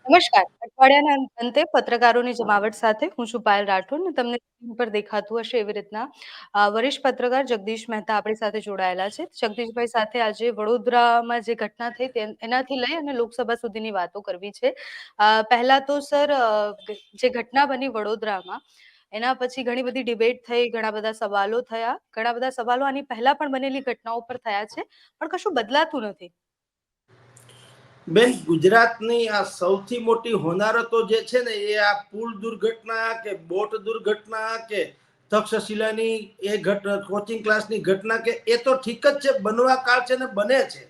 નમસ્કાર. અઠવાડિયાના અંતે પત્રકારોની જમાવટ સાથે હું છું પાયલ રાઠોડ ને તમને સ્ક્રીન પર દેખાતું હશે એવી રીતના વરિષ્ઠ પત્રકાર જગદીશ મહેતા આપણી સાથે જોડાયેલા છે. જગદીશભાઈ સાથે આજે વડોદરામાં જે ઘટના થઈ એનાથી લઈ અને લોકસભા સુધીની વાતો કરવી છે. પહેલા તો સર જે ઘટના બની વડોદરામાં એના પછી ઘણી બધી ડિબેટ થઈ, ઘણા બધા સવાલો થયા, ઘણા બધા સવાલો આની પહેલા પણ બનેલી ઘટનાઓ પર થયા છે, પણ કશું બદલાતું નથી. બેન, ગુજરાતની આ સૌથી મોટી હોનારતો જે છે ને એ આ પુલ દુર્ઘટના કે બોટ દુર્ઘટના કે તક્ષશિલાની એ કોચિંગ ક્લાસની ઘટના કે એ તો ઠીક જ છે, બનવા કાળ છે ને બને છે.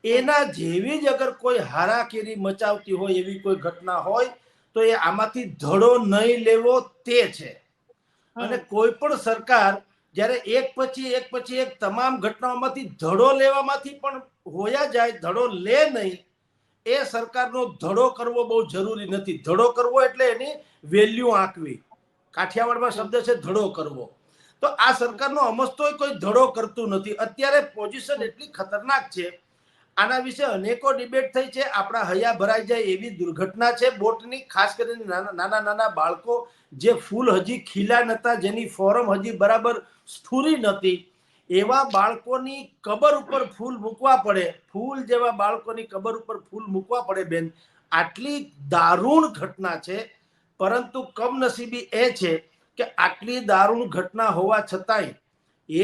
એના જેવી જ અગર કોઈ હારાકેરી મચાવતી હોય એવી કોઈ ઘટના હોય તો એ આમાંથી ધડો નહીં લેવો તે છે. અને કોઈ પણ સરકાર જ્યારે એક પછી એક તમામ ઘટનાઓમાંથી ધડો લેવામાંથી પણ હોયા જાય, ધડો લે નહીં, એ સરકારનો ધડો કરવો બહુ જરૂરી નથી. ધડો કરવો એટલે એની વેલ્યુ આંકવી. કાઠિયાવાડમાં શબ્દ છે ધડો કરવો. તો આ સરકારનો અમસ્તોય કોઈ ધડો કરતું નથી. અત્યારે પોઝિશન એટલી ખતરનાક છે. આના વિશે અનેકો ડિબેટ થઈ છે. આપણા હૈયા ભરાઈ જાય એવી દુર્ઘટના છે બોટની. ખાસ કરીને નાના નાના બાળકો જે ફૂલ હજી ખીલા નતા, જેની ફોરમ હજી બરાબર સ્ફુરી નથી, એવા બાળકોની કબર ઉપર ફૂલ મૂકવા પડે, ફૂલ જેવા બાળકોની કબર ઉપર ફૂલ મૂકવા પડે બેન. આટલી દારૂણ ઘટના છે. પરંતુ કમનસીબી એ છે કે આટલી દારૂણ ઘટના હોવા છતાંય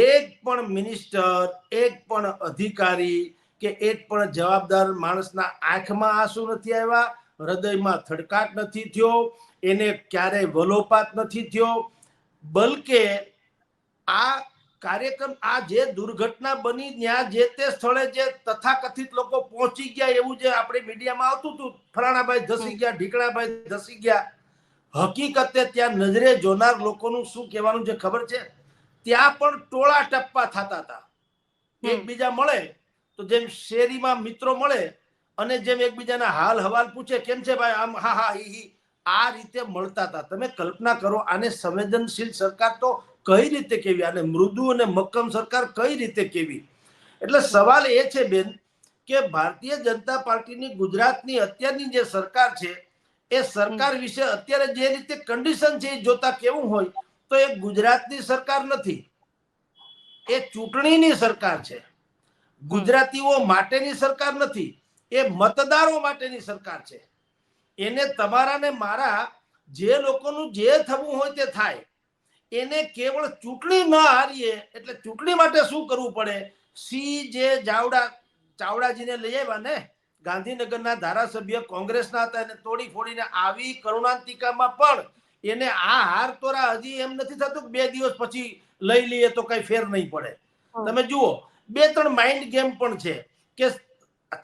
એક પણ મિનિસ્ટર, એક પણ અધિકારી કે એક પણ જવાબદાર માણસના આંખમાં આંસુ નથી આવ્યા, હૃદયમાં થડકાટ નથી થયો, એને ક્યારેય વલોપાત નથી થયો. બલકે આ કાર્યક્રમ, આ જે દુર્ઘટના બની ત્યાં જે તે સ્થળે જે તથાકથિત લોકો પહોંચી ગયા એવું જે આપણે મીડિયામાં આવતું હતું, ફલાણાભાઈ ધસી ગયા, ઢીકણાભાઈ ધસી ગયા, હકીકતે ત્યાં નજરે જોનાર લોકોનું શું કહેવાનું છે ખબર છે? ત્યાં પણ ટોળા ટપ્પા થતા હતા. એકબીજા મળે તો જેમ શેરીમાં મિત્રો મળે અને જેમ એકબીજાના હાલ હવાલ પૂછે, કેમ છે ભાઈ, આમ હા હા હી, આ રીતે મળતા હતા. તમે કલ્પના કરો, આને સંવેદનશીલ સરકાર તો કઈ રીતે કેવી, આને મૃદુ અને મક્કમ સરકાર કઈ રીતે કેવી? એટલે સવાલ એ છે બેન કે ભારતીય જનતા પાર્ટીની ગુજરાતની અત્યારની જે સરકાર છે એ સરકાર વિશે અત્યારે જે રીતે કન્ડિશન છે એ જોતા કેવું હોય તો એ ગુજરાતની સરકાર નથી, એ ચૂંટણીની સરકાર છે. ગુજરાતીઓ માટેની સરકાર નથી, એ મતદારો માટેની સરકાર છે. એને તમારા ને મારા જે લોકોનું જે થવું હોય તે થાય, એને કેવળ ચૂંટણી ન હારીએ એટલે ચૂંટણી માટે શું કરવું પડે? સી જે ચાવડાજીને લઈ આવ્યા ને, ગાંધીનગરના ધારાસભ્ય કોંગ્રેસના હતા, એને તોડી ફોડીને આવી કરુણાંતિકામાં પણ એને આ હાર તોરા હજી એમ નથી થતું 2 દિવસ પછી લઈ લઈએ તો કઈ ફેર નહીં પડે. તમે જુઓ, 2-3 માઇન્ડ ગેમ પણ છે કે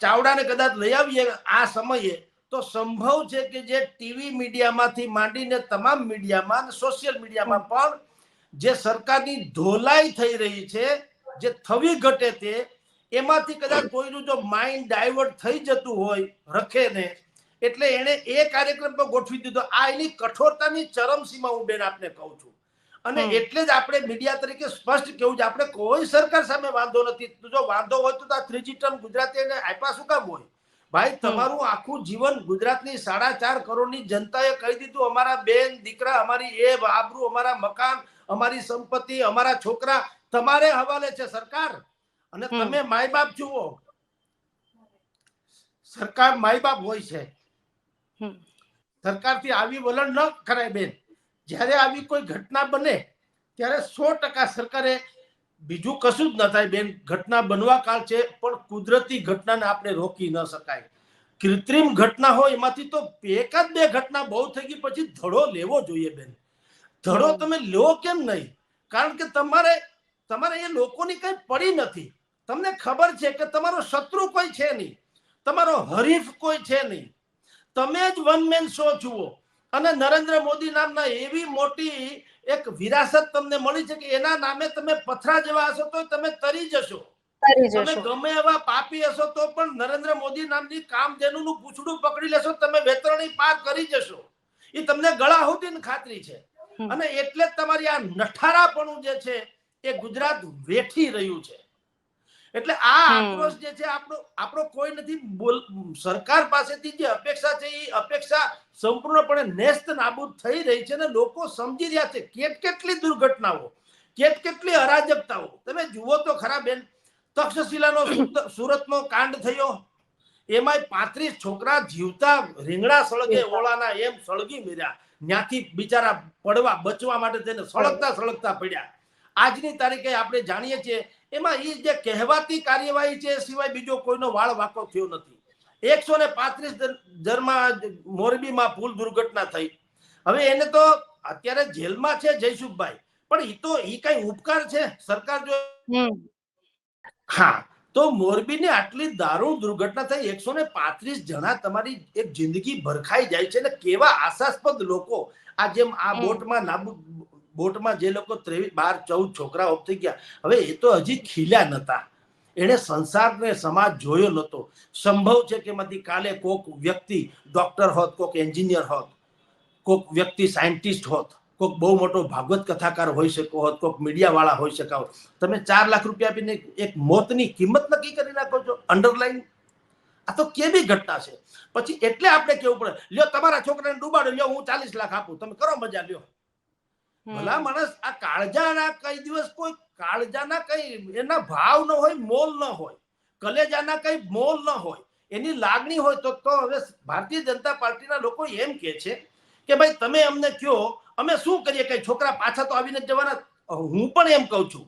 ચાવડાને કદાચ લઈ આવીએ આ સમયે તો સંભવ છે કે જે ટીવી મીડિયામાંથી માંડીને તમામ મીડિયામાં અને સોશિયલ મીડિયામાં પણ જે સરકારની ધોલાઈ થઈ રહી છે, જે થવી ઘટે તે, એમાંથી કદાચ કોઈનું જો માઇન્ડ ડાયવર્ટ થઈ જતું હોય રખે ને, એટલે એને એ કાર્યક્રમ પર ગોઠવી દીધો. આ એની કઠોરતાની ચરમસીમા હું બેન આપને કહું છું. અને એટલે જ આપણે મીડિયા તરીકે સ્પષ્ટ કેવું છે, આપણે કોઈ સરકાર સામે વાંધો નથી. જો વાંધો હોય તો આ 3G ટર્મ ગુજરાતીને આપ્યા શું કામ હોય? ભાઈ, તમારું આખું જીવન ગુજરાતની 4.5 કરોડની જનતાએ કહી દીધું, અમારા બેન દીકરા, અમારી એ આબરૂ, અમારા મકાન, અમારી સંપત્તિ, અમારા છોકરા તમારે હવાલે છે સરકાર. અને તમે માય બાપ જુઓ, સરકાર માય બાપ હોય છે. સરકારથી આવી વલણ ન કરાય બેન. જ્યારે આવી કોઈ ઘટના બને ત્યારે 100% સરકારે, બીજું કશું જ ન થાય બેન, ઘટના બનવા કાળ છે, પણ કુદરતી ઘટનાને આપણે રોકી ન શકાય. કૃત્રિમ ઘટના હોય એમાંથી તો એકાદ 2 ઘટના બહુ થઈ ગઈ પછી ધડો લેવો જોઈએ બેન. ધડો તમે લો કેમ નહીં? કારણ કે તમારે એ લોકોની કઈ પડી નથી. તમને ખબર છે કે તમારો શત્રુ કોઈ છે નહીં, તમારો હરીફ કોઈ છે નહીં, તમે જ વન મેન શો જુઓ. અને નરેન્દ્ર મોદી નામના એવી મોટી એક વિરાસત તમને મળી છે કે એના નામે તમે પથરા જેવા હશો તો તમે તરી જશો. તમે ગમે એવા પાપી હશો તો પણ નરેન્દ્ર મોદી નામની કામધેનુનું પૂંછડું પકડી લેશો, તમે વેતરણી પાર કરી જશો. એ તમને ગળા સુધીની ખાતરી છે. અને એટલે જ તમારી આ નઠારાપણું જે છે એ ગુજરાત વેઠી રહ્યું છે. એટલે આ આક્રોશ જે છે આપણો કોઈ નથી. સરકાર પાસેથી જે અપેક્ષા છે એ અપેક્ષા સંપૂર્ણપણે નેસ્ત નાબૂદ થઈ રહી છે, અને લોકો સમજી રહ્યા છે કેટલી દુર્ઘટનાઓ, કેટલી અરાજકતાઓ. તમે જુઓ તો ખરા બેન, તક્ષશિલાનો સુરતનો કાંડ થયો, એમાં 35 છોકરા જીવતા રીંગણા સળગે ઓળાના એમ સળગી મર્યા. ત્યાંથી બિચારા બચવા માટે તેને સળગતા પડ્યા. આજની તારીખે આપણે જાણીએ છીએ એમાં એ જે કહેવાતી કાર્યવાહી છે સિવાય બીજો કોઈનો વાળ વાંકો થયો નથી. 135 જરમાં મોરબીમાં પુલ દુર્ઘટના થઈ. હવે એને તો અત્યારે જેલમાં છે જયસુખભાઈ, પણ એ કઈ ઉપકાર છે સરકાર જો? હા, તો મોરબીની આટલી દારૂણ દુર્ઘટના થઈ, 135 જણા તમારી એક જિંદગી ભરખાઈ જાય છે. ને કેવા આશાસ્પદ લોકો, આ જેમ આ બોટમાં જે લોકો 13, 12, 14 છોકરા ઓફ થઈ ગયા, હવે એ તો હજી ખીલ્યા નતા, એને સંસારને સમાજ જોયો નતો. સંભવ છે કે એમાંથી કાલે કોક વ્યક્તિ ડોક્ટર હોત, કોક એન્જિનિયર હોત, કોક વ્યક્તિ સાયન્ટિસ્ટ હોત, કોક બહુ મોટો ભાગવત કથાકાર હોઈ શકો હોત, કોક મીડિયા વાળા હોઈ શકા હોત. તમે 4 લાખ રૂપિયા આપીને એક મોતની કિંમત નક્કી કરી નાખો છો અંડરલાઈન. આ તો કેવી ઘટના છે. પછી એટલે આપણે કેવું પડે, લ્યો તમારા છોકરાને ડૂબાડો, લ્યો હું 40 લાખ આપું, તમે કરો મજા, લ્યો. ભલા માણસ, આ કાળજાના કઈ દિવસ કોઈ કાળજાના કઈ એના ભાવ ન હોય, મોલ ન હોય, કલેજાના કઈ મોલ ન હોય, એની લાગણી હોય તો હવે ભારતીય જનતા પાર્ટીના લોકો એમ કે છે કે ભાઈ તમે અમને કયો, અમે શું કરીએ, કઈ છોકરા પાછા તો આવીને જવાના. હું પણ એમ કહું છું,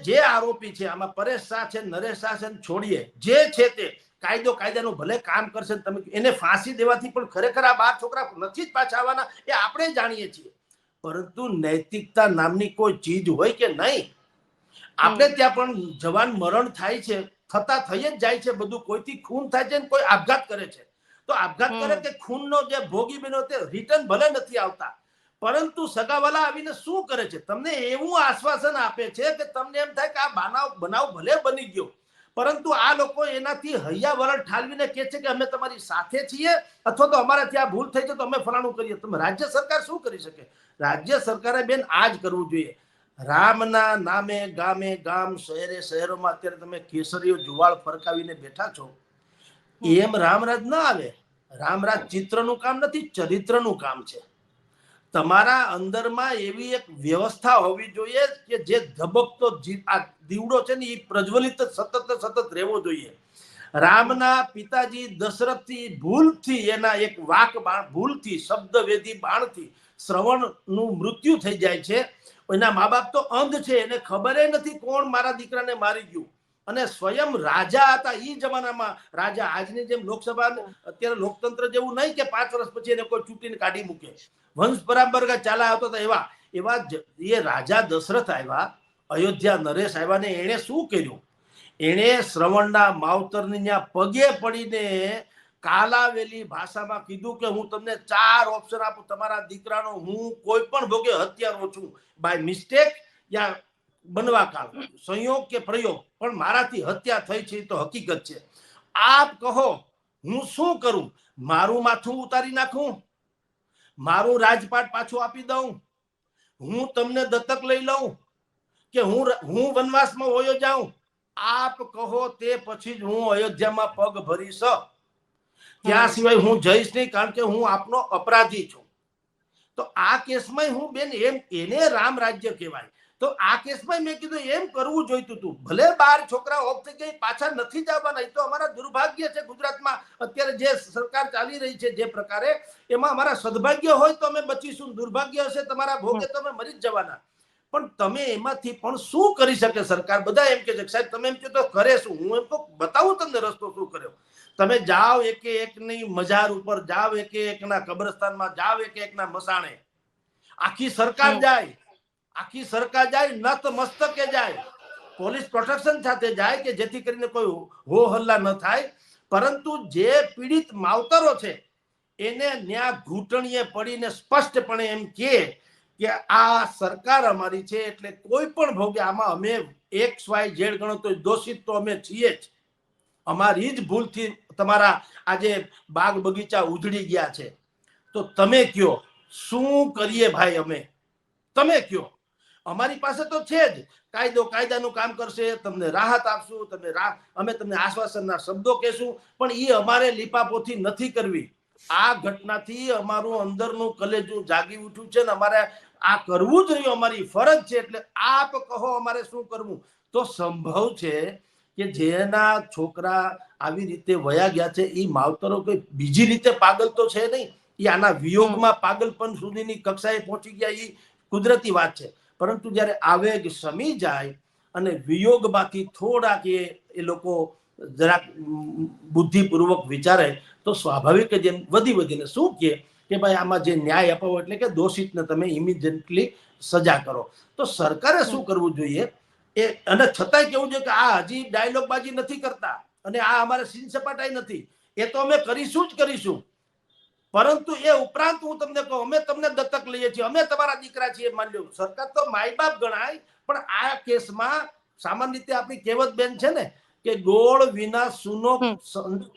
જે આરોપી છે આમાં પરેશ શાહ છે, નરેશ શાહ છે, છોડીએ જે છે તે કાયદાનું ભલે કામ કરશે, તમે એને ફાંસી દેવાથી પણ ખરેખર આ 12 છોકરા નથી જ પાછા આવવાના, એ આપણે જાણીએ છીએ. પરંતુ નૈતિકતા નામની કોઈ ચીજ હોય કે નહીં? આપણે ત્યાં પણ જવાન મરણ થાય છે, થતા થઈ જ જાય છે બધું. કોઈથી ખૂન થાય છે, કોઈ આપઘાત કરે છે, તો આપઘાત કરે કે ખૂનનો જે ભોગી બન્યો તે રિટર્ન ભલે નથી આવતા, પરંતુ સગાવાલા આવીને શું કરે છે, તમને એવું આશ્વાસન આપે છે કે તમને એમ થાય કે આ બનાવ ભલે બની ગયો, પરંતુ આ લોકો એનાથી હૈયા વરણ ઠાલવીને કહે છે કે અમે તમારી સાથે છીએ, અથવા તો અમારા ત્યાં ભૂલ થઈ છે તો અમે ફલાણું કરીએ. તમે રાજ્ય સરકાર શું કરી શકે? રાજ્ય સરકારે બેન આ જ કરવું જોઈએ. રામના નામે ગામ શહેરોમાં અત્યારે તમે કેસરીઓ જુવાળ ફરકાવીને બેઠા છો, એમ રામરાજ ના આવે. રામરાજ ચિત્રનું કામ નથી, ચરિત્રનું કામ છે. તમારા અંદરમાં એવી એક વ્યવસ્થા હોવી જોઈએ કે જે ધબકતો આ દીવડો છે ને એ પ્રજ્વલિત સતત રહેવો જોઈએ. રામના પિતાજી દશરથથી ભૂલથી એના એક ભૂલથી શબ્દવેદી બાણથી શ્રવણનું મૃત્યુ થઈ જાય છે. એના મા બાપ તો અંધ છે, એને ખબર નથી કોણ મારા દીકરાને મારી ગયું. અને સ્વયં રાજા હતા એ જમાનામાં રાજા. આજની જેમ લોકસભા અત્યારે લોકતંત્ર જેવું નહીં કે 5 વર્ષ પછી એને કોઈ ચૂંટીને કાઢી મૂકે. વંશ પરંપરા ચાલા આવતો હતા એવા એ રાજા દશરથ આવ્યા, અયોધ્યા નરેશ આવ્યા ને એને શું કર્યું? એને શ્રવણના માવતરની ત્યાં પગે પડીને કાલાવેલી ભાષામાં કીધું કે હું તમને 4 ઓપ્શન આપું, તમારા દીકરાનો હું કોઈ પણ ભોગે હત્યારો છું, બાય મિસ્ટેક યા બનવા કાળ, સંયોગ કે પ્રયોગ, પણ મારાથી હત્યા થઈ છે તો હકીકત છે. આપ કહો હું શું કરું? મારું માથું ઉતારી નાખું? મારું રાજપાટ પાછું આપી દઉં? હું તમને દત્તક લઈ લઉં? કે હું વનવાસમાં વયો જાઉં? આપ કહો તે પછી જ હું અયોધ્યામાં પગ ભરીશ. ત્યાં સિવાય હું જઈશ નહીં, કારણ કે હું આપનો અપરાધી છું. તો આ કેસમાં હું બેન એને રામ રાજ્ય કહેવાય. તો આ કેસમાં મેં કીધું એમ કરવું જોઈતું હતું. ભલે 12 છોકરા ઓફ થઈ ગઈ, પાછા નથી જવાના, એ તો અમારા દુર્ભાગ્ય છે. ગુજરાતમાં અત્યારે જે સરકાર ચાલી રહી છે જે પ્રકારે, એમાં અમારા સદભાગ્ય હોય તો અમે બચીશું, દુર્ભાગ્ય હશે તમારા ભોગે તો અમે મરી જ જવાના. પણ તમે એમાંથી પણ શું કરી શકે સરકાર? બધા એમ કે છે સાહેબ તમે એમ કહો તો કરે શું? હું એમ તો બતાવું તમને રસ્તો શું કર્યો. તમે જાઓ એકે એકની મજાર ઉપર જાઓ, એકે એકના કબ્રસ્તાનમાં જાઓ, એકે એકના મસાણે. આખી સરકાર જાય, નત મસ્તકે જાય, પોલીસ પ્રોટેક્શન સાથે જાય કે જેથી કરીને કોઈ હો હલ્લા ન થાય. પરંતુ જે પીડિત માવતરો છે એને ન્યા ઘૂંટણીએ પડીને સ્પષ્ટપણે એમ કે આ સરકાર અમારી છે, એટલે કોઈ પણ ભોગે આમાં અમે XYZ ગણો તો દોષિત તો અમે છીએ જ. અમારી જ ભૂલથી તમારા આજે બાગ બગીચા ઉજળી ગયા છે. તો તમે કયો શું કરીએ ભાઈ? અમે તમે કયો. અમારી પાસે તો છે જ, કાયદો કાયદાનું કામ કરશે, તમને રાહત આપશું, અમે તમને આશ્વાસનના શબ્દો કહેશું, પણ એ અમારે લીપાપોથી નથી કરવી. આ ઘટનાથી અમારું અંદરનું કલેજું જાગી ઉઠ્યું છે ને અમારે આ કરવું જ રહ્યું, અમારી ફરજ છે, એટલે આપ કહો અમારે શું કરવું. તો સંભવ છે કે જેના છોકરા આવી રીતે વયા ગયા છે એ માવતરો કોઈ બીજી રીતે પાગલ તો છે નહીં, એ આના વિયોગમાં પાગલપન સુધીની કક્ષાએ પહોંચી ગયા, એ કુદરતી વાત છે. પરંતુ જ્યારે આવેગ શમી જાય અને વિયોગમાંથી થોડાક એ લોકો જરાક બુદ્ધિપૂર્વક વિચારે તો સ્વાભાવિક જેમ વધીને શું કે ભાઈ આમાં જે ન્યાય અપાવો એટલે કે દોષિતને તમે ઇમિડિયેટલી સજા કરો. તો સરકારે શું કરવું જોઈએ અને છતાંય કેવું જોઈએ કે આ હજી ડાયલોગ બાજી નથી કરતા અને આ અમારે સીન સપાટાઈ નથી, એ તો અમે કરીશું જ કરીશું. પરંતુ એ ઉપરાંત હું તમને કહું, અમે તમને દત્તક લઈએ છીએ, અમે તમારા દીકરા છીએ, માની લો સરકાર તો માય બાપ ગણાય, પણ આ કેસમાં સામાન્ય રીતે આપણી કહેવત બેન છે ને કે ગોળ વિના સૂનો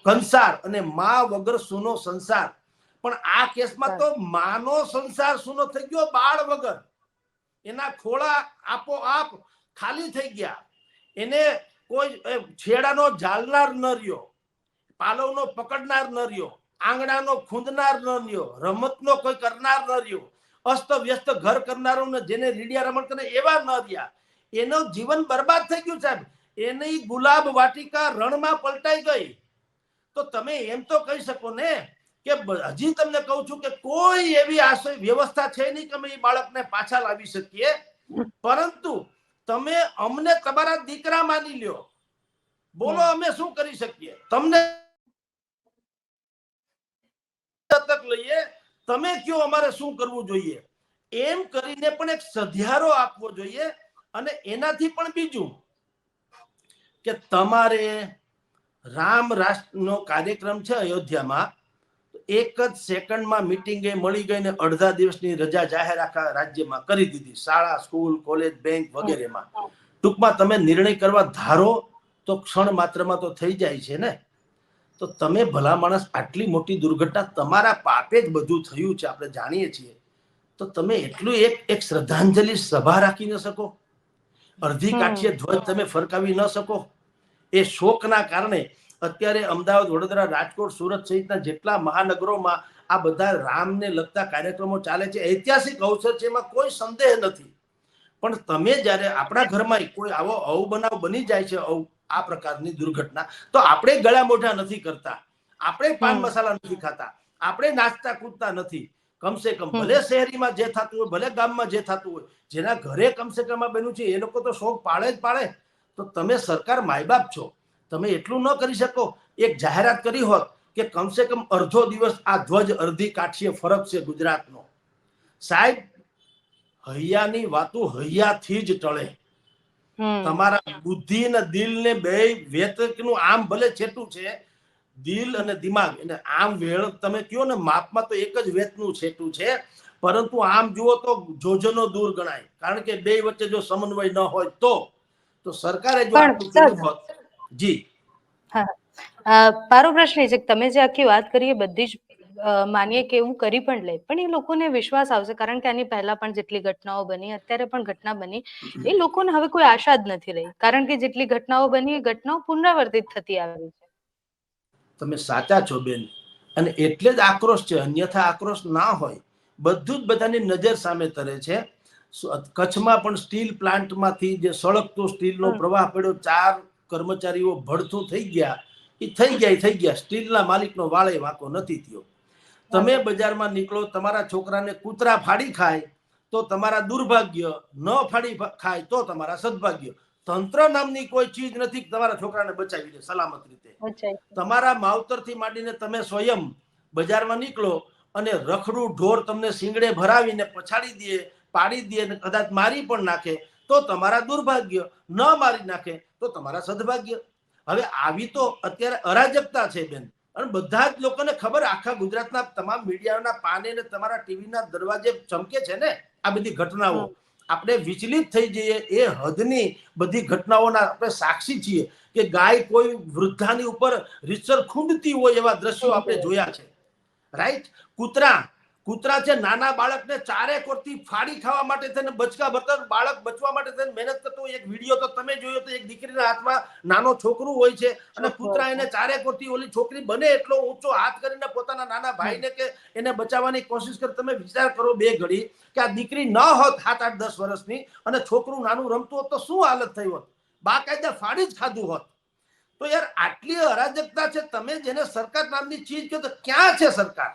કંસાર અને મા વગર સૂનો સંસાર. પણ આ કેસમાં તો માનો સંસાર સૂનો થઈ ગયો, બાળ વગર. એના ખોળા આપોઆપ ખાલી થઈ ગયા. એને કોઈ છેડાનો ઝાલનાર ન રહ્યો, પાલવનો પકડનાર ન રહ્યો, આંગણાનો ખૂંદનાર ન રહ્યો, રમતનો કોઈ કરનાર ન રહ્યો, અસ્ત વ્યસ્ત ઘર કરનારો ને જેને રીડિયા રમણ કરે એવા ન રહ્યા. એનું જીવન બરબાદ થઈ ગયું સાહેબ. એની ગુલાબ વાટિકા રણમાં પલટાઈ ગઈ. તો તમે એમ તો કહી શકો ને કે હજી તમને કહું છું કે કોઈ એવી આશ્રય વ્યવસ્થા છે નહીં કે અમે એ બાળકને પાછા લાવી શકીએ, પરંતુ તમે અમને તમારા દીકરા માની લ્યો, બોલો અમે શું કરી શકીએ, તમને દત્તક લઈએ, તમે કયો અમારે શું કરવું જોઈએ, એમ કરીને પણ એક સધિયારો આપવો જોઈએ. અને એનાથી પણ બીજું કે તમારે રામ રાષ્ટ્રનો કાર્યક્રમ છે અયોધ્યામાં, એક જ સેકન્ડમાં મીટિંગે મળી ગઈ ને અડધા દિવસની રજા જાહેર આખા રાજ્યમાં કરી દીધી, શાળા, સ્કૂલ, કોલેજ, બેંક વગેરેમાં. ટૂંકમાં તમે નિર્ણય કરવા ધારો તો ક્ષણ માત્રમાં તો થઈ જાય છે ને. તો તમે ભલા માણસ આટલી મોટી દુર્ઘટના તમારા પાપે જ બધું થયું છે આપણે જાણીએ છીએ, તો તમે એટલું એક શ્રદ્ધાંજલિ સભા રાખી ન શકો, અડધી કાઠીએ ધ્વજ તમે ફરકાવી ન શકો. એ શોકના કારણે અત્યારે અમદાવાદ, વડોદરા, રાજકોટ, સુરત સહિતના જેટલા મહાનગરોમાં આ બધા રામને લગતા કાર્યક્રમો ચાલે છે. ઐતિહાસિક અવસર છે, એમાં કોઈ સંદેહ નથી. પણ તમે જ્યારે આપણા ઘરમાં કોઈ આવો અવબનાવ બની જાય છે, આ પ્રકારની દુર્ઘટના, તો આપણે ગળા મોઢા નથી કરતા, આપણે પાન મસાલા નથી ખાતા, આપણે નાચતા કૂદતા નથી. કમસે કમ ભલે શહેરીમાં જે થતું હોય, ભલે ગામમાં જે થતું હોય, જેના ઘરે કમસે કમ બન્યું છે એ લોકો તો શોક પાડે જ પાડે. તો તમે સરકાર માય બાપ છો, તમે એટલું ન કરી શકો? એક જાહેરાત કરી હોત કે કમસે કમ અડધો દિવસ આ ધ્વજ અડધી કાઠીએ ફરકશે ગુજરાતનો. સાહેબ, હૈયાની વાતો હૈયાથી જ ટળે. તમારા બુદ્ધિ અને દિલ ને બે વેતકનું આમ ભલે છેટું છે, દિલ અને દિમાગ એને આમ વેળ તમે કયો ને માપમાં તો એક જ વેતનું છેટું છે, પરંતુ આમ જુઓ તો જોજનો દૂર ગણાય. કારણ કે બે વચ્ચે જો સમન્વય ન હોય તો સરકારે જો આટલું કર્યું હોત. જી હા, મારો પ્રશ્ન એ છે કે તમે જે આખી વાત કરી એ બધી જ માનીએ કે હું કરી પણ લે, પણ એ લોકોને વિશ્વાસ આવશે, કારણ કે આની પહેલા પણ જેટલી ઘટનાઓ બની, અત્યારે પણ ઘટના બની, એ લોકોને હવે કોઈ આશા જ નથી રહી, કારણ કે જેટલી ઘટનાઓ બની એ ઘટનાઓ પુનરાવર્તિત થતી આવી છે. તમે સાચા છો બેન, અને એટલે જ આક્રોશ છે, અન્યથા આક્રોશ ના હોય. બધું જ બધાની નજર સામે તરે છે. કચ્છમાં પણ સ્ટીલ પ્લાન્ટમાંથી જે સળગતો સ્ટીલનો પ્રવાહ પડ્યો, 4 કર્મચારીઓ ભડથું થઈ ગયા. એ થઈ ગયા, સ્ટીલના માલિકનો વાળે વાંકો નથી થયો. તમે બજારમાં નીકળો, તમારા છોકરાને કૂતરા ફાડી ખાય તો તમારા દુર્ભાગ્ય, ન ફાડી ખાય તો તમારા સદભાગ્ય. તંત્ર નામની કોઈ ચીજ નથી તમારા છોકરાને બચાવી દે સલામત રીતે. તમારા માવતરથી માંડીને તમે સ્વયં બજારમાં નીકળો અને રખડું ઢોર તમને શીંગડે ભરાવીને પછાડી દે, પાડી દે અને કદાચ મારી પણ નાખે તો તમારા દુર્ભાગ્ય, ન મારી નાખે તો તમારા સદભાગ્ય. હવે આવી તો અત્યારે અરાજકતા છે બેન, અને બધા જ લોકોને ખબર, આખા ગુજરાતના તમામ મીડિયાના પાને ને તમારા ટીવીના દરવાજે ચમકે છે ને આ બધી ઘટનાઓ. આપણે વિચલિત થઈ જઈએ એ હદની બધી ઘટનાઓના આપણે સાક્ષી છીએ કે ગાય કોઈ વૃદ્ધાની ઉપર રીતસર ખૂંદતી હોય એવા દ્રશ્યો આપણે જોયા છે. રાઈટ? કૂતરા છે નાના બાળકને ચારે કોરથી ફાડી ખાવા માટે થઈને બચકા ભરતા, બાળક બચવા માટે થઈને મહેનત કરતો. એક વિડીયો તો તમે જોયો તો એક દીકરીના હાથમાં નાનો છોકરું હોય છે અને કૂતરા એને ચારે કોરથી ઓલી છોકરી બને એટલો ઊંચો હાથ કરીને પોતાના નાના ભાઈને કે એને બચાવવાની કોશિશ કરે. તમે વિચાર કરો બે ઘડી કે આ દીકરી ન હોત 7-8-10 વર્ષની અને છોકરું નાનું રમતું હોત તો શું હાલત થઈ હોત? બાકાયદા ફાડી જ ખાધું હોત. તો યાર આટલી અરાજકતા છે. તમે જેને સરકાર નામની ચીજ કહો તો ક્યાં છે સરકાર?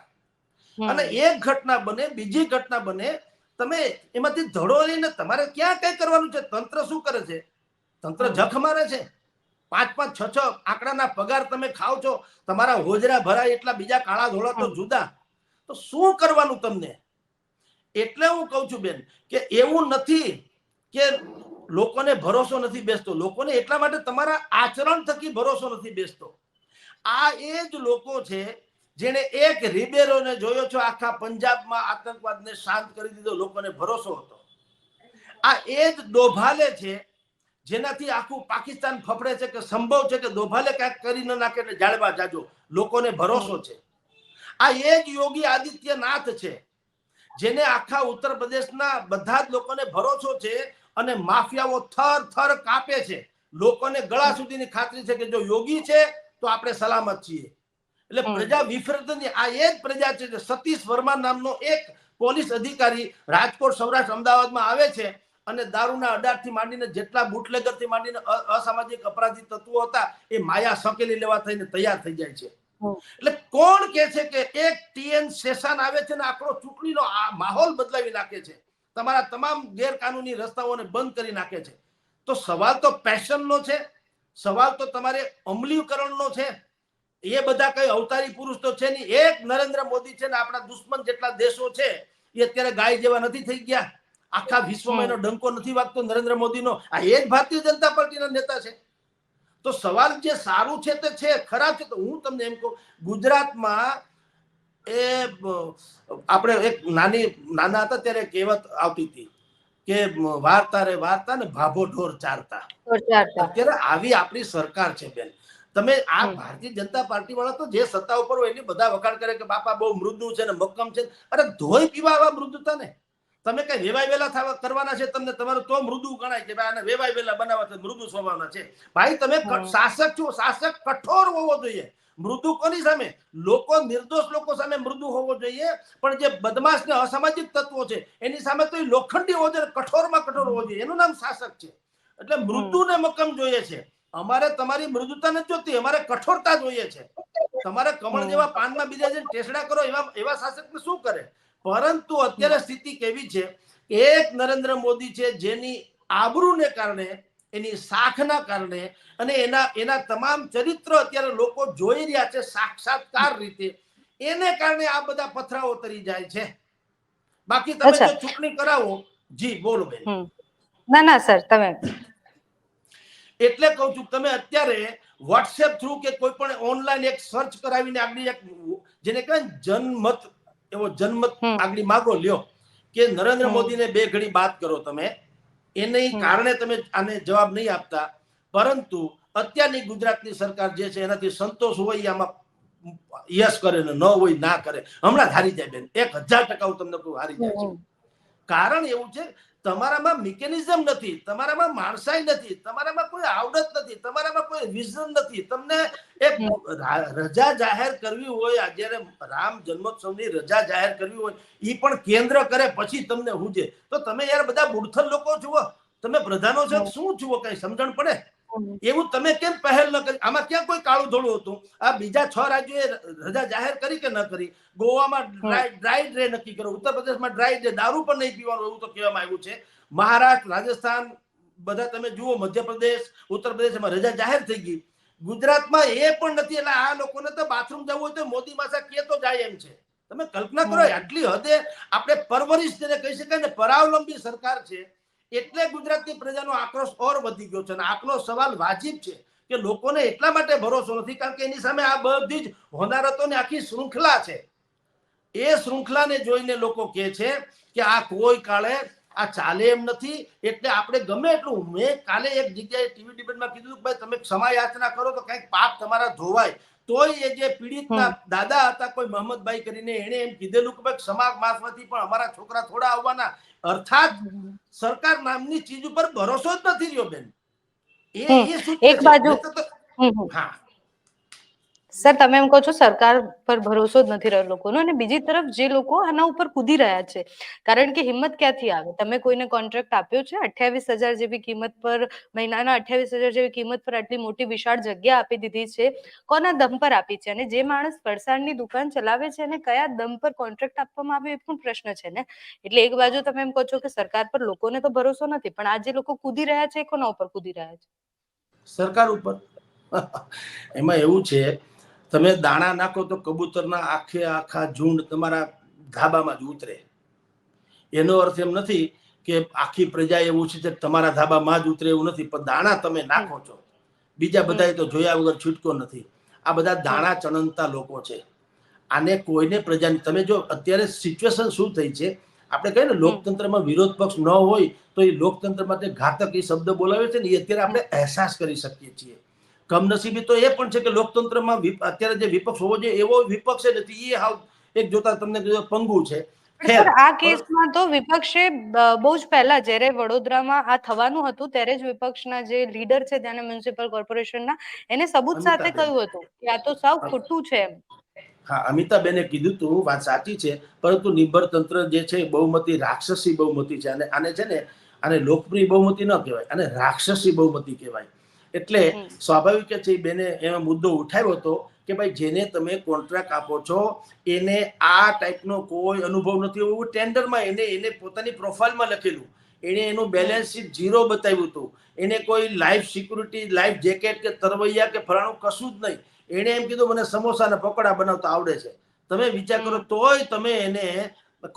અને એક ઘટના બને, બીજી ઘટના બને, તમે એમાંથી ધડો લઈને તમારે ક્યાં કઈ કરવાનું છે? તંત્ર શું કરે છે? તંત્ર જખ મારે છે. 5-5, 6-6 આંકડાના પગાર તમે ખાવ છો, તમારા હોજરા ભરાય એટલા, બીજા કાળા ધોળા તો જુદા. તો શું કરવાનું તમને? એટલે હું કઉ છું બેન કે એવું નથી કે લોકોને ભરોસો નથી બેસતો. લોકોને એટલા માટે તમારા આચરણ થકી ભરોસો નથી બેસતો. આ એ જ લોકો છે જેને એક રિબેરોને જોયો છો આખા પંજાબમાં આતંકવાદને શાંત કરી દીધો, લોકોને ભરોસો હતો. આ એ જ દોભાલે છે જેનાથી આખું પાકિસ્તાન ફફડે છે કે સંભવ છે કે દોભાલે કાંઈક કરી ન નાખે એટલે જાળવા જાજો, લોકોને ભરોસો છે. આ એ જ યોગી આદિત્યનાથ છે જેને આખા ઉત્તર પ્રદેશના બધા જ લોકોને ભરોસો છે અને માફિયાઓ થર થર કાપે છે. લોકોને ગળા સુધીની ખાતરી છે કે જો યોગી છે તો આપણે સલામત છીએ. એટલે પ્રજા વિફરતની આ એ જ પ્રજા છે. સતીશ વર્મા નામનો એક પોલીસ અધિકારી રાજકોટ, સૌરાષ્ટ્ર, અમદાવાદમાં આવે છે અને દારૂના અડારથી માંડીને જેટલા બુટલેગરથી માંડીને અસામાજિક અપરાધી તત્વો હતા એ માયા સકેલી લેવા થઈને તૈયાર થઈ જાય છે. એટલે કોણ કે છે કે એક ટીએન સેશન આવે છે ને આખો ચૂંટણીનો માહોલ બદલાવી નાખે છે, તમારા તમામ ગેરકાનૂની રસ્તાઓને બંધ કરી નાખે છે? તો સવાલ તો પેશનનો છે, સવાલ તો તમારે અમલીકરણનો છે. એ બધા કઈ અવતારી પુરુષ તો છે નહીં. એક નરેન્દ્ર મોદી છે ને આપણા દુશ્મન જેટલા દેશો છે એ અત્યારે ગાય જેવા નથી થઈ ગયા? આખા વિશ્વમાં એનો ડંકો નથી વાગતો નરેન્દ્ર મોદીનો? આ એ જ ભારતીય જનતા પાર્ટીના નેતા છે. તો સવાલ જે સારું છે તે છે, ખરાબ છે. તો હું તમને એમ કહું, ગુજરાતમાં એ આપણે એક નાના હતા ત્યારે કહેવત આવતી હતી કે વાર્તા રે વાર્તા ને ભાભો ઢોર ચારતા. અત્યારે આવી આપણી સરકાર છે બેન. તમે આ ભારતીય જનતા પાર્ટી વાળા તો જે સત્તા ઉપર હોય એની બધા વખાણ કરે કે બાપા બહુ મૃદુ છે ને મક્કમ છે. અરે ધોઈ પીવા આવા મૃદુતા ને તમે કઈ વેવાય વેલા થવા કરવાના છે? તમને તમારું તો મૃદુ ગણાય કે ભાઈ આને વેવાય વેલા બનાવવા છે, મૃદુ સ્વભાવના છે. ભાઈ તમે શાસક છો, શાસક કઠોર હોવો જોઈએ. મૃદુ કોની સામે? લોકો, નિર્દોષ લોકો સામે મૃદુ હોવો જોઈએ, પણ જે બદમાશ ને અસામાજિક તત્વો છે એની સામે તો લોખંડી હોવો જોઈએ, કઠોરમાં કઠોર હોવો જોઈએ. એનું નામ શાસક છે. એટલે મૃદુ ને મક્કમ જોઈએ છે. અમારે તમારી મૃદુતા નથી જોતી, અમારે કઠોરતા જોઈએ છે. તમારે કમળ જેવા પાનમાં બીજા જઈને ટેસડા કરો એવા શાસકને શું કરે? પરંતુ અત્યારે સ્થિતિ કેવી છે? એક નરેન્દ્ર મોદી છે જેની આબરૂને કારણે, એની શાખના કારણે અને એના તમામ ચરિત્ર અત્યારે લોકો જોઈ રહ્યા છે સાક્ષાત્કાર રીતે, એને કારણે આ બધા પથરાઓ તરી જાય છે. બાકી તમે જો ચૂંટણી કરાવો. જી બોલો બેન. ના સર, તમે એટલે કહું છું, તમે અત્યારે વોટ્સએપ થ્રુ કે કોઈ પણ ઓનલાઈન એક સર્ચ કરાવીને આગળ એક જેને કહેવાય જનમત, એવો જનમત આગળ માગો લ્યો કે નરેન્દ્ર મોદીને બે ઘડી વાત કરો. તમે એને કારણે તમે આને જવાબ નહીં આપતા, પરંતુ અત્યારની ગુજરાતની સરકાર જે છે એનાથી સંતોષ હોય આમાં યસ કરે ને ન હોય ના કરે. હમણાં હારી જાય બેન, 1000% હું તમને કહું હારી જાય છે. કારણ એવું છે તમારામાં મિકેનિઝમ નથી, તમારામાં માણસાઈ નથી, તમારામાં કોઈ આવડત નથી, તમારામાં કોઈ વિઝન નથી. તમને એક રજા જાહેર કરવી હોય, જ્યારે રામ જન્મોત્સવની રજા જાહેર કરવી હોય એ પણ કેન્દ્ર કરે પછી તમને હુજે. તો તમે યાર બધા બુડથલ લોકો જુઓ, તમે પ્રધાનો છો શું જુઓ? કઈ સમજણ પડે? એવું તમે કેમ પહેલ ન કરી? આમાં ક્યાં કોઈ કાળું ધોળું હતું? આ બીજા 6 રાજ્યોએ રજા જાહેર કરી કે ન કરી? ગોવામાં ડ્રાય ડે નક્કી કરો, ઉત્તર પ્રદેશમાં ડ્રાય ડે, દારૂ પણ નહીં પીવાનું એવું તો કહેવામાં આવ્યું છે. મહારાષ્ટ્ર, રાજસ્થાન બધા તમે જુઓ, મધ્યપ્રદેશ, ઉત્તર પ્રદેશમાં રજા જાહેર થઈ ગઈ. ગુજરાતમાં એ પણ નથી. એટલે આ લોકોને તો બાથરૂમ જવું હોય તો મોદી માસા કે તો જાય એમ છે. તમે કલ્પના કરો, આટલી હદે આપણે પરવરિશ જેને કહી શકાય ને, પરાવલંબી સરકાર છે. એટલે ગુજરાતની પ્રજાનો આક્રોશ ઓર વધી ગયો છે. અને આટલો સવાલ વાજિબ છે કે લોકોને એટલા માટે ભરોસો નથી કારણ કે એની સામે આ બધી જ હોનારતોની આખી શૃંખલા છે. એ શૃંખલાને જોઈને લોકો કહે છે કે આ કોઈ કાળે આ ચાલે એમ નથી. એટલે આપણે ગમે એટલું, મેં કાલે એક જગ્યાએ ટીવી ડિબેટમાં કીધું કે ભાઈ તમે ક્ષમા યાચના કરો તો કંઈક પાપ તમારા ધોવાય. તોય એ જે પીડિતના દાદા હતા કોઈ મોહમ્મદભાઈ કરીને, એને એમ કીધેલું કે ભાઈ ક્ષમા માફથી પણ અમારા છોકરા થોડા આવવાના. અર્થાત સરકાર નામની ચીજ ઉપર ભરોસો જ નથી રહ્યો બેન. એ સૂચવે એક છે. બાજુ હા સર તમે એમ કહો છો સરકાર પર ભરોસો જ નથી રહ્યો લોકોનો, અને બીજી તરફ જે લોકો આના ઉપર કૂદી રહ્યા છે, કારણ કે હિંમત ક્યાંથી આવે? તમે કોઈને કોન્ટ્રાક્ટ આપ્યો છે 28,000 જેવી કિંમત પર, મહિનાના 28,000 જેવી કિંમત પર આટલી મોટી વિશાળ જગ્યા આપી દીધી છે, કોના દમ પર આપી છે? અને જે માણસ ફરસાણની દુકાન ચલાવે છે અને કયા દમ પર કોન્ટ્રાક્ટ આપવામાં આવ્યો એ પણ પ્રશ્ન છે ને. એટલે એક બાજુ તમે એમ કહો છો કે સરકાર પર લોકોને તો ભરોસો નથી, પણ આ જે લોકો કૂદી રહ્યા છે એ કોના ઉપર કૂદી રહ્યા છે? સરકાર ઉપર. એમાં એવું છે, તમે દાણા નાખો તો કબૂતરના આખા ઝુંડ તમારા ધાબામાં જ ઉતરે. એનો અર્થ એમ નથી કે આખી પ્રજા એવું છે કે તમારા ધાબામાં જ ઉતરે, એવું નથી. પણ દાણા તમે નાખો છો, બીજા બધા તો જોયા વગર છૂટકો નથી. આ બધા દાણા ચણંતા લોકો છે. આને કોઈને પ્રજાની, તમે જો અત્યારે સિચ્યુએશન શું થઈ છે, આપણે કહીએ ને લોકતંત્રમાં વિરોધ પક્ષ ન હોય તો એ લોકતંત્ર માટે ઘાતક એ શબ્દ બોલાવે છે ને, એ અત્યારે આપણે અહેસાસ કરી શકીએ છીએ. કમનસીબી તો એ પણ છે કે લોકતંત્રમાં અત્યારે જે વિપક્ષ હોવો જોઈએ એવો વિપક્ષ નથી. એ હાવ એક જોતા તમને પંગુ છે. ખેર, સર આ કેસમાં તો વિપક્ષે બહુ જ પહેલા જ્યારે વડોદરામાં આ થવાનું હતું ત્યારે જ વિપક્ષના જે લીડર છે ત્યાંના મ્યુનિસિપલ કોર્પોરેશનના, એને સબૂત સાથે અમિતાબેન, કહ્યું હતું કે આ તો સાવ ખોટું છે એમ. હા, અમિતાબેને કીધું તું, વાત સાચી છે. પરંતુ નિર્ભર તંત્ર જે છે બહુમતી રાક્ષસી બહુમતી છે. અને આને છે ને, આને લોકપ્રિય બહુમતી ન કહેવાય, અને રાક્ષસી બહુમતી કહેવાય. એટલે સ્વાભાવિક છે બેને એનો મુદ્દો ઉઠાવ્યો હતો કે ભાઈ જેને તમે કોન્ટ્રાક્ટ આપો છો એને આ ટાઈપનો કોઈ અનુભવ નથી. એવું ટેન્ડરમાં એને પોતાની પ્રોફાઇલમાં લખેલું. એને એનું બેલેન્સ શીટ ઝીરો બતાવ્યું હતું. એને કોઈ લાઈફ સિક્યુરિટી, લાઈફ જેકેટ કે તરવૈયા કે ફલાણું કશું જ નહીં. એને એમ કીધું મને સમોસા અને પકોડા બનાવતા આવડે છે. તમે વિચાર કરો, તોય તમે એને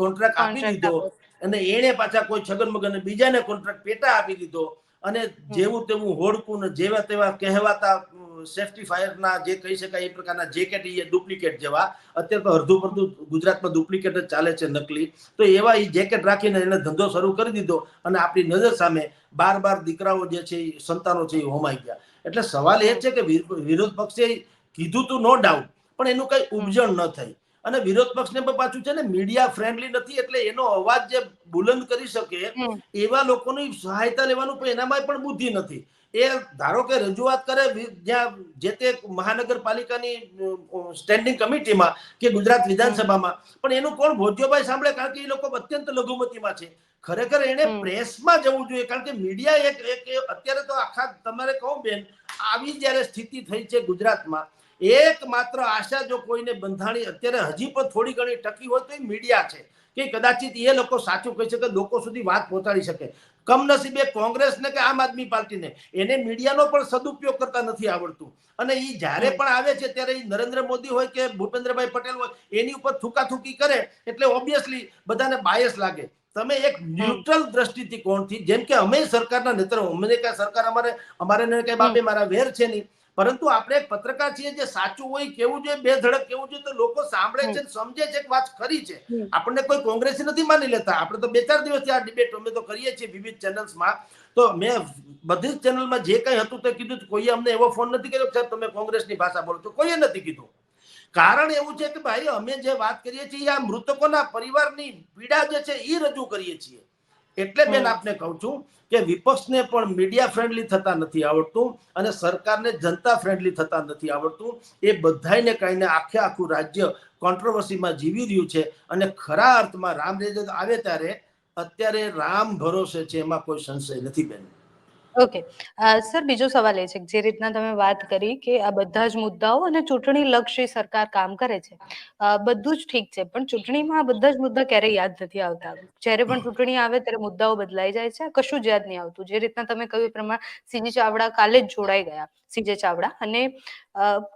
કોન્ટ્રાક્ટ આપી દીધો. અને એને પાછા કોઈ છગન મગન બીજાને કોન્ટ્રાક્ટ પેટા આપી દીધો. અને જેવું તેવું હોડકું ને જેવા તેવા કહેવાતા સેફ્ટી ફાયરના જે કહી શકાય એ પ્રકારના જેકેટ, એ ડુપ્લિકેટ જેવા. અત્યારે તો અડધું પડધું ગુજરાતમાં ડુપ્લિકેટ જ ચાલે છે, નકલી. તો એવા એ જેકેટ રાખીને એને ધંધો શરૂ કરી દીધો. અને આપણી નજર સામે બાર દીકરાઓ જે છે, સંતાનો છે, એ હોમાઈ ગયા. એટલે સવાલ એ છે કે વિરોધ પક્ષે કીધું તું નો ડાઉટ, પણ એનું કઈ ઉપજણ ન થઈ. અને વિરોધ પક્ષને પણ પાછું છે ને મીડિયા ફ્રેન્ડલી નથી, એટલે એનો અવાજ જે બુલંદ કરી શકે એવા લોકોની સહાયતા લેવાનું પણ એનામાં પણ બુદ્ધિ નથી. એ ધારો કે રજૂઆત કરે જ્યાં જે તે મહાનગરપાલિકાની સ્ટેન્ડિંગ કમિટીમાં કે ગુજરાત વિધાનસભામાં, પણ એનું કોણ ભોજ્યોભાઈ સાંભળે? કારણ કે એ લોકો અત્યંત લઘુમતીમાં છે. ખરેખર એને પ્રેસમાં જવું જોઈએ, કારણ કે મીડિયા એક અત્યારે તો આખા તમારે કહું બેન, આવી જયારે સ્થિતિ થઈ છે ગુજરાતમાં, એકમાત્ર આશા જો કોઈને બંધાણી અત્યારે હજી પણ થોડી ઘણી ટકી હોય તો એ મીડિયા છે. કે કદાચિત એ લોકો સાચું કહી શકે, લોકો સુધી વાત પહોંચાડી શકે. કમનસીબે કોંગ્રેસને કે આમ આદમી પાર્ટીને એને મીડિયાનો પણ સદુપયોગ કરતા નથી આવડતું. અને એ જ્યારે પણ આવે છે ત્યારે નરેન્દ્ર મોદી હોય કે ભૂપેન્દ્રભાઈ પટેલ હોય એની ઉપર થૂકાથૂકી કરે એટલે ઓબ્વિયસલી બધાને બાયસ લાગે. તમે એક ન્યુટ્રલ દ્રષ્ટિથી કોણથી, જેમ કે અમે સરકારના નેત્ર, અમને કઈ સરકાર અમારે કઈ બાપે મારા વેર છે નહીં, પરંતુ આપણે એક પત્રકાર છીએ, જે સાચું હોય કેવું જોઈએ, બે ધડક કેવું જોઈએ, તો લોકો સાંભળે છે, સમજે છે કે વાત ખરી છે. આપણને કોઈ કોંગ્રેસી નથી માની લેતા. આપણે તો 2-4 દિવસથી આ ડિબેટ અમે તો કરીએ છીએ વિવિધ ચેનલ્સમાં. તો મેં બધી જ ચેનલમાં જે કંઈ હતું તે કીધું. કોઈએ અમને એવો ફોન નથી કર્યો કે તમે કોંગ્રેસની ભાષા બોલો છો, કોઈએ નથી કીધું. કારણ એવું છે કે ભાઈ અમે જે વાત કરીએ છીએ આ મૃતકોના પરિવારની પીડા જે છે એ રજૂ કરીએ છીએ. એટલે બેન આપને કહું છું કે વિપક્ષને પણ મીડિયા ફ્રેન્ડલી થતા નથી આવડતું, અને સરકારને જનતા ફ્રેન્ડલી થતા નથી આવડતું. એ બધાને કહીને આખું રાજ્ય કોન્ટ્રોવર્સીમાં જીવી રહ્યું છે. અને ખરા અર્થમાં રામ આવે ત્યારે અત્યારે રામ ભરોસે છે, એમાં કોઈ સંશય નથી બેન. ઓકે સર, બીજો સવાલ એ છે કે જે રીતના તમે વાત કરી કે આ બધા જ મુદ્દાઓ અને ચૂંટણી લક્ષી સરકાર કામ કરે છે, બધું જ ઠીક છે, પણ ચૂંટણીમાં આ બધા જ મુદ્દા ક્યારેય યાદ નથી આવતા. જ્યારે પણ ચૂંટણી આવે ત્યારે મુદ્દાઓ બદલાઈ જાય છે, કશું જ યાદ નહીં આવતું. જે રીતના તમે કહ્યું એ પ્રમાણે સીજે ચાવડા કાલે જ જોડાઈ ગયા, સીજે ચાવડા, અને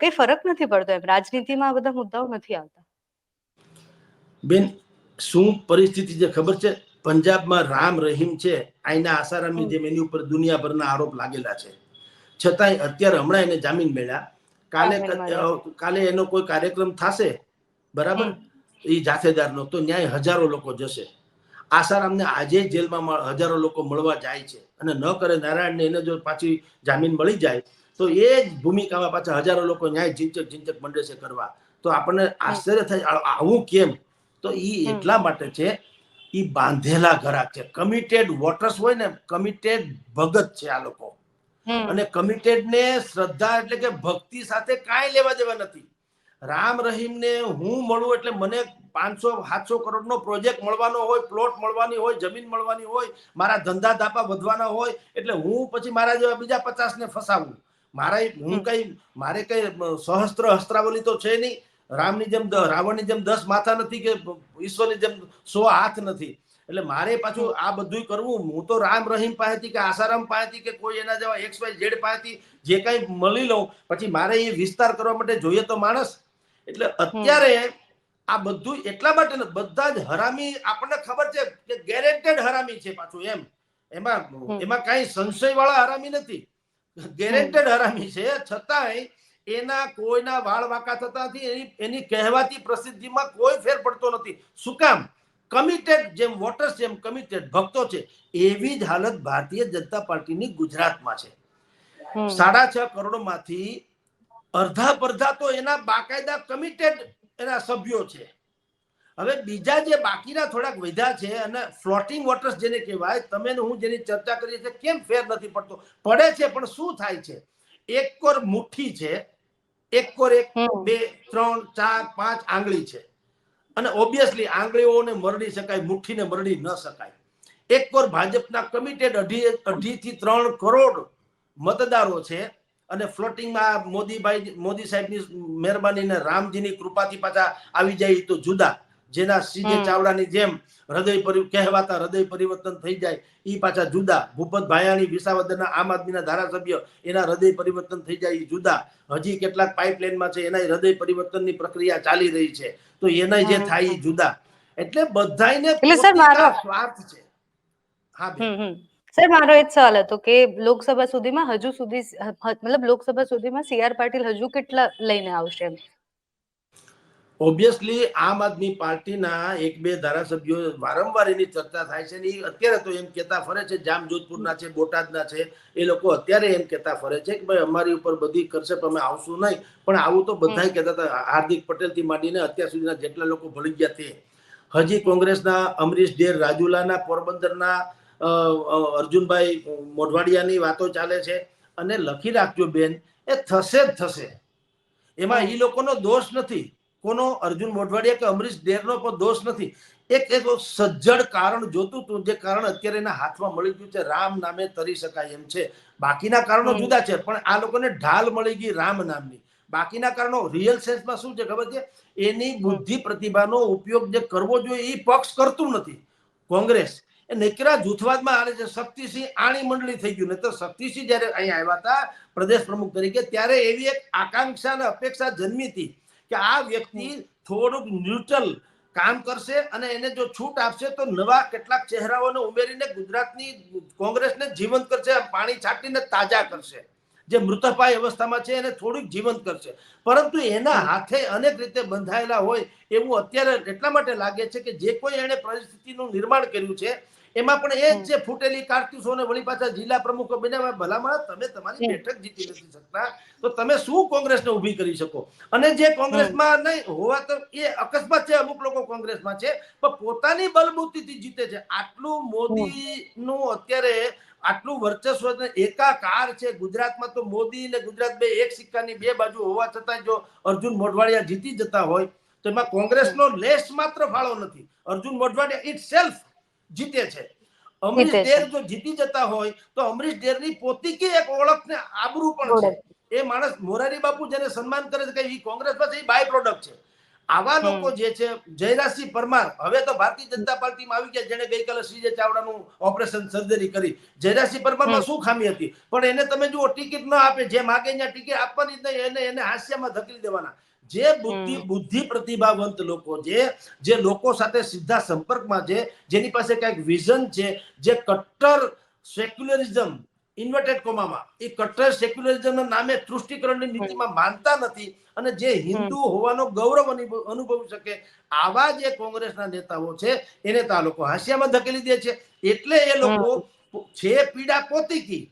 કઈ ફરક નથી પડતો એમ. રાજનીતિમાં આ બધા મુદ્દાઓ નથી આવતા. બેન શું પરિસ્થિતિ છે ખબર છે? પંજાબમાં રામ રહીમ છે, આઈના આસારામની જેમ એની ઉપર દુનિયાભરના આરોપ લાગેલા છે. છતાંય અત્યારે હમણાં એને જામીન મળ્યા. કાલે એનો કોઈ કાર્યક્રમ થશે, બરાબર, એ જાથેદારનો, તો ન્યાય હજારો લોકો જશે. આસારામને આજે જેલમાં હજારો લોકો મળવા જાય છે અને ન કરે નારાયણને એને જો પાછી જામીન મળી જાય તો એ જ ભૂમિકામાં પાછા હજારો લોકો ન્યાય ઝીંચક મંડે છે કરવા. તો આપણને આશ્ચર્ય થાય આવું કેમ, તો એ એટલા માટે છે એ બાંધેલા ઘરાક છે. કમિટેડ વોટર્સ હોય ને, કમિટેડ ભગત છે આ લોકો. અને કમિટેડ ને શ્રદ્ધા એટલે કે ભક્તિ સાથે કાંઈ લેવા દેવા નથી. રામ રહીમ ને હું મળું એટલે મને 500-700 કરોડનો પ્રોજેક્ટ મળવાનો હોય, પ્લોટ મળવાની હોય, જમીન મળવાની હોય, મારા ધંધા ધાપા વધવાના હોય, એટલે હું પછી મારા જેવા બીજા 50 ને ફસાવું. મારે કઈ સહસ્ત્ર હસ્ત્રાવલી તો છે નહીં. રામની જેમ રાવણની જેમ 10 માથા નથી કે ઈશ્વરની જેમ 100 હાથ નથી. એટલે મારે પાછું આ બધું કરવું. હું તો રામ રહીમ પાસેથી કે આસારામ પાસેથી કે કોઈ એના જેવા XYZ પાસેથી જે કઈ મળી લઉં, પછી મારે એ વિસ્તાર કરવા માટે જોઈએ તો માણસ. એટલે અત્યારે આ બધું એટલા માટે બધા જ હરામી, આપણને ખબર છે કે ગેરેન્ટેડ હરામી છે પાછું. એમાં કઈ સંશય વાળા હરામી નથી, ગેરેન્ટેડ હરામી છે. છતાંય એના કોઈના વાળ વાંકા થતા નથી, એની કહેવાતી પ્રસિદ્ધિમાં કોઈ ફેર પડતો નથી. શું કામ? કમિટેડ, જેમ વોટર્સ જેમ કમિટેડ ભક્તો છે, એવી જ હાલત ભારતીય જનતા પાર્ટીની ગુજરાતમાં છે. 6.5 કરોડમાંથી અડધા પડધા તો એના બાકાયદા કમિટેડ એના સભ્યો છે. હવે બીજા જે બાકીના થોડાક વધ્યા છે, અને ફ્લોટિંગ વોટર્સ જેને કહેવાય, તમે હું જેની ચર્ચા કરીએ છીએ, કેમ ફેર નથી પડતો? પડે છે, પણ શું થાય છે? એક કોર મુઠ્ઠી છે, એક કોર 1, 2, 3, 4, 5 આંગળી છે. અને ઓબ્વિયસલી આંગળીઓને મરડી શકાય, મુઠ્ઠીને મરડી ન શકાય. એક કોર ભાજપના કમિટેડ 2.5 થી 3 કરોડ મતદારો છે. અને ફ્લોટિંગમાં મોદી સાહેબની મહેરબાની, રામજીની કૃપાથી પાછા આવી જાય તો જુદા. જેના સીજે ચાવડાની જેમ કહેવાતા હૃદય પરિવર્તન થઈ જાય, એ પાછા જુદા. ભૂપત ભાયાણી વિસાવદરના આમ આદમીના ધારાસભ્ય, એના હૃદય પરિવર્તન થઈ જાય, એ જુદા. હજી કેટલાક પાઇપલાઇનમાં છે, એના હૃદય પરિવર્તનની પ્રક્રિયા ચાલી રહી છે, તો એના જે થાય જુદા. એટલે બધાને પોતાના સ્વાર્થ છે. હા બેન. સર, મારો એ જ સવાલ હતો કે લોકસભા સુધીમાં હજુ સુધી મતલબ લોકસભા સુધીમાં CR પાટીલ હજુ કેટલા લઈને આવશે? ઓબ્વિયસલી આમ આદમી પાર્ટીના 1-2 ધારાસભ્યો વારંવાર એની ચર્ચા થાય છે. એ અત્યારે તો એમ કહેતા ફરે છે, જામજોધપુરના છે, બોટાદના છે, એ લોકો અત્યારે એમ કહેતા ફરે છે કે ભાઈ અમારી ઉપર બધી કરશે, અમે આવશું નહીં. પણ આવું તો બધા કહેતા હતા, હાર્દિક પટેલથી માંડીને અત્યાર સુધીના જેટલા લોકો ભળી ગયા તે. હજી કોંગ્રેસના અમરીશ ડેર રાજુલાના, પોરબંદરના અર્જુનભાઈ મોઢવાડિયાની વાતો ચાલે છે. અને લખી રાખજો બેન, એ થશે જ થશે. એમાં એ લોકોનો દોષ નથી, કોનો અર્જુન મોઢવાડિયા કે અમરીશ ડેરનો પણ દોષ નથી. એક સજ્જડ કારણ જોતું હતું, જે કારણ અત્યારે એના હાથમાં મળી ગયું છે. રામ નામે તરી શકાય એમ છે. બાકીના કારણો જુદા છે, પણ આ લોકોને ઢાલ મળી ગઈ રામ નામની. બાકીના કારણો રિયલ સેન્સમાં શું છે ખબર છે? એની બુદ્ધિ પ્રતિભાનો ઉપયોગ જે કરવો જોઈએ એ પક્ષ કરતું નથી. કોંગ્રેસ એ નકરા જૂથવાદમાં આવે છે. શક્તિસિંહ આણી મંડળી થઈ ગયું ને, તો શક્તિસિંહ જયારે અહીંયા આવ્યા હતા પ્રદેશ પ્રમુખ તરીકે, ત્યારે એવી એક આકાંક્ષા અને અપેક્ષા જન્મી હતી કે આ વ્યક્તિ થોડુંક ન્યુટ્રલ કામ કરશે અને એને જો છૂટ આપશે તો નવા કેટલાક ચહેરાઓને ઉમેરીને ગુજરાતની કોંગ્રેસને જીવંત કરશે, પાણી છાંટીને તાજા કરશે. જે મૃતપાય અવસ્થામાં છે એને થોડુંક જીવંત કરશે. પરંતુ એના હાથે અનેક રીતે બંધાયેલા હોય એવું અત્યારે એટલા માટે લાગે છે કે જે કોઈ એને પરિસ્થિતિનું નિર્માણ કર્યું છે, એમાં પણ એ જ છે ફૂટેલી કારતૂસોને વળી પાછા જિલ્લા પ્રમુખો બનાવ્યા. ભલામણ, તમે તમારી બેઠક જીતી નથી શકતા તો તમે શું કોંગ્રેસને ઊભી કરી શકો? અને જે કોંગ્રેસમાં નહીં હોવા તો એ અકસ્માત છે, અમુક લોકો કોંગ્રેસમાં છે, પણ પોતાની બલબુદ્ધિથી જીતે છે. આટલું મોદીનું અત્યારે આટલું વર્ચસ્વ એકાકાર છે ગુજરાતમાં, તો મોદી અને ગુજરાત બે એક સિક્કાની બે બાજુ હોવા છતાં જો અર્જુન મોઢવાડિયા જીતી જતા હોય તો એમાં કોંગ્રેસનો લેશ માત્ર ફાળો નથી. અર્જુન મોઢવાડિયા ઇટ સેલ્ફ જીતે છે. અમરીશ ડેર જો જીતી જતા હોય તો અમરીશ ડેરની પોતીકી એક ઓળખ ને આબરૂ પણ છે. એ માણસ મોરારી બાપુ જેને સન્માન કરે છે કે એ કોંગ્રેસમાં છે, એ બાય પ્રોડક્ટ છે. આવા લોકો જે છે, જયરાજસિંહ પરમાર હવે તો ભારતીય જનતા પાર્ટીમાં આવી ગયા, જેને ગઈકાલે સીજે ચાવડાનું ઓપરેશન સર્જરી કરી. જયરાજસિંહ પરમારમાં શું ખામી હતી? પણ એને તમે જુઓ, ટિકિટ ન આપે, જે માગે ત્યાં ટિકિટ આપવાની જ નહીં, એને હાસ્યમાં ધકેલી દેવાના. જે બુદ્ધિ પ્રતિભાવંત લોકો, જે લોકો સાથે સીધા સંપર્કમાં છે, જેની પાસે કઈક વિઝન છે, જે કટ્ટર સેક્યુલરિઝમ ઇન્વર્ટેડ કોમામાં એ કટ્ટર સેક્યુલરિઝમના નામે તૃષ્ટિકરણની નીતિમાં માનતા નથી અને જે હિન્દુ હોવાનો ગૌરવ અનુભવી શકે આવા જે કોંગ્રેસના નેતાઓ છે એને તો આ લોકો હાંસિયામાં ધકેલી દે છે. એટલે એ લોકો છે પીડા પોતીકી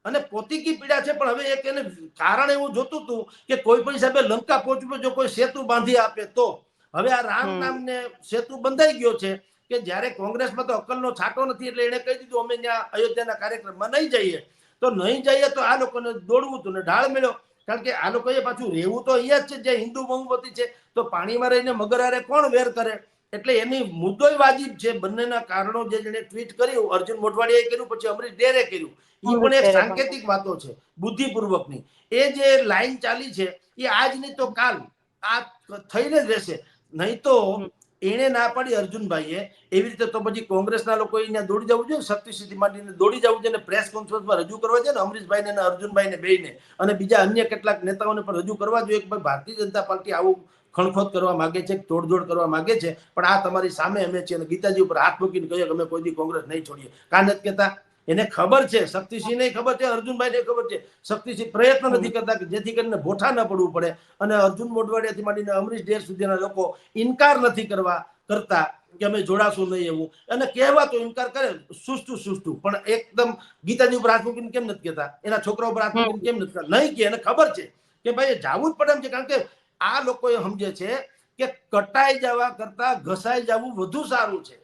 અને પોતીકી પીડા છે, પણ હવે એક એને કારણ એવું જોતું હતું કે કોઈ પણ હિસાબે લંકા પહોંચવું જો કોઈ સેતુ બાંધી આપે તો. હવે આ રામ નામને સેતુ બંધાઈ ગયો છે કે જ્યારે કોંગ્રેસમાં તો અક્કલનો છાંટો નથી એટલે એને કહી દીધું અમે ત્યાં અયોધ્યાના કાર્યક્રમમાં નહીં જઈએ. તો નહીં જઈએ તો આ લોકોને દોડવું હતું ને ઢાળ મળ્યો, કારણ કે આ લોકોએ પાછું રહેવું તો અહીંયા જ છે જે હિન્દુ બહુમતી છે, તો પાણીમાં રહીને મગરારે કોણ વેર કરે. એટલે એની મુદ્દો વાજીબ છે. બંનેના કારણો જે જેને ટ્વીટ કર્યું, અર્જુન મોઢવાડિયાએ કર્યું, પછી અમરીશ ડેરે કર્યું, એ પણ એક સાંકેતિક વાતો છે બુદ્ધિપૂર્વકની. એ જે લાઈન ચાલી છે એ આજ નહીં તો કાલ આ થઈને જ રહેશે. નહીં તો એને ના પાડી અર્જુનભાઈએ એવી રીતે તો પછી કોંગ્રેસના લોકો અહીંયા દોડી જવું જોઈએ, શક્તિસિદ્ધિ માંડીને દોડી જવું જોઈએ, પ્રેસ કોન્ફરન્સમાં રજૂ કરવા જોઈએ ને અમરીશભાઈને અને અર્જુનભાઈને બેને અને બીજા અન્ય કેટલાક નેતાઓને પણ રજૂ કરવા જોઈએ કે ભારતીય જનતા પાર્ટી આવું ખણખોદ કરવા માંગે છે, તોડજોડ કરવા માંગે છે, પણ આ તમારી સામે અમે છીએ અને ગીતાજી ઉપર હાથ મૂકીને કહીએ કે અમે કોઈ દી કોંગ્રેસ નહીં છોડીએ. કાં નથી કહેતા? એને ખબર છે, શક્તિસિંહને ખબર છે, અર્જુનભાઈને ખબર છે. શક્તિસિંહ પ્રયત્ન નથી કરતા કે જેથી કરીને ભોઠા ન પડવું પડે, અને અર્જુન મોઢવાડિયાથી માંડીને અમરીશ ડેર સુધીના લોકો ઇનકાર નથી કરતા કે અમે જોડાશું નહીં એવું, અને કહેવા તો ઇનકાર કરે સુસ્તું, પણ એકદમ ગીતાજી ઉપર હાથ મૂકીને કેમ નથી કહેતા? એના છોકરા ઉપર હાથ મૂકીને કેમ નથી કહેતા? નહીં કે એને ખબર છે કે ભાઈ જવું જ પડે એમ છે, કારણ કે આ લોકો એ સમજે છે કે કટાઈ જવા કરતા ઘસાઈ જવું વધુ સારું છે.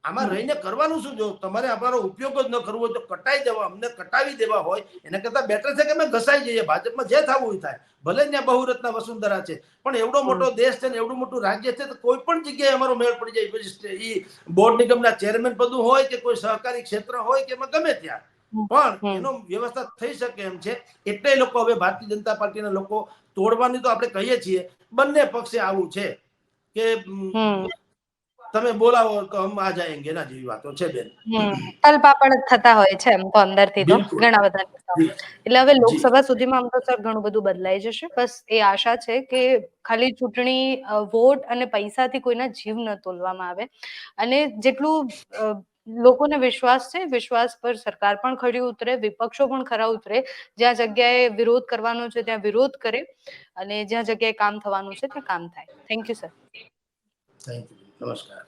આમાં રહીને કરવાનું શું? જો તમારે અમારો ઉપયોગ જ ન કરવો હોય તો કટાઈ જવા, અમને કટાવી દેવા હોય એના કરતા બેટર છે કે અમે ઘસાઈ જઈએ. ભાજપમાં જે થવું એ થાય, ભલે ત્યાં બહુરત્ના વસુંધરા છે, પણ એવડો મોટો દેશ છે ને એવડું મોટું રાજ્ય છે, તો કોઈ પણ જગ્યાએ અમારો મેળ પડી જાય. પછી એ બોર્ડ નિગમના ચેરમેન પદું હોય કે કોઈ સહકારી ક્ષેત્ર હોય કે એમાં ગમે ત્યાં, પણ એનો વ્યવસ્થા થઈ શકે એમ છે. એટલે લોકો હવે ભારતીય જનતા પાર્ટીના લોકો તોડવાની તો આપણે કહીએ છીએ. બંને પક્ષે આવું છે કે તમે બોલાવો તો હમ આ જાયેંગે ના જેવી વાતો છે બેન. તલપાપડ થતા હોય છે એમ તો અંદરથી તો બિલકુલ. ઘણા બધા નેતાઓ. એટલે હવે લોકસભા સુધીમાં આમ તો સર ઘણું બધું બદલાઈ જશે. બસ એ આશા છે કે ખાલી ચૂંટણી વોટ અને પૈસાથી કોઈના જીવ ન તોલવામાં આવે, અને જેટલું લોકોને વિશ્વાસ છે, વિશ્વાસ પર સરકાર પણ ખરી ઉતરે, વિપક્ષો પણ ખરા ઉતરે. જ્યાં જગ્યાએ વિરોધ કરવાનો છે ત્યાં વિરોધ કરે, અને જ્યાં જગ્યાએ કામ થવાનું છે ત્યાં કામ થાય. Thank you sir. Thank you. નમસ્કાર.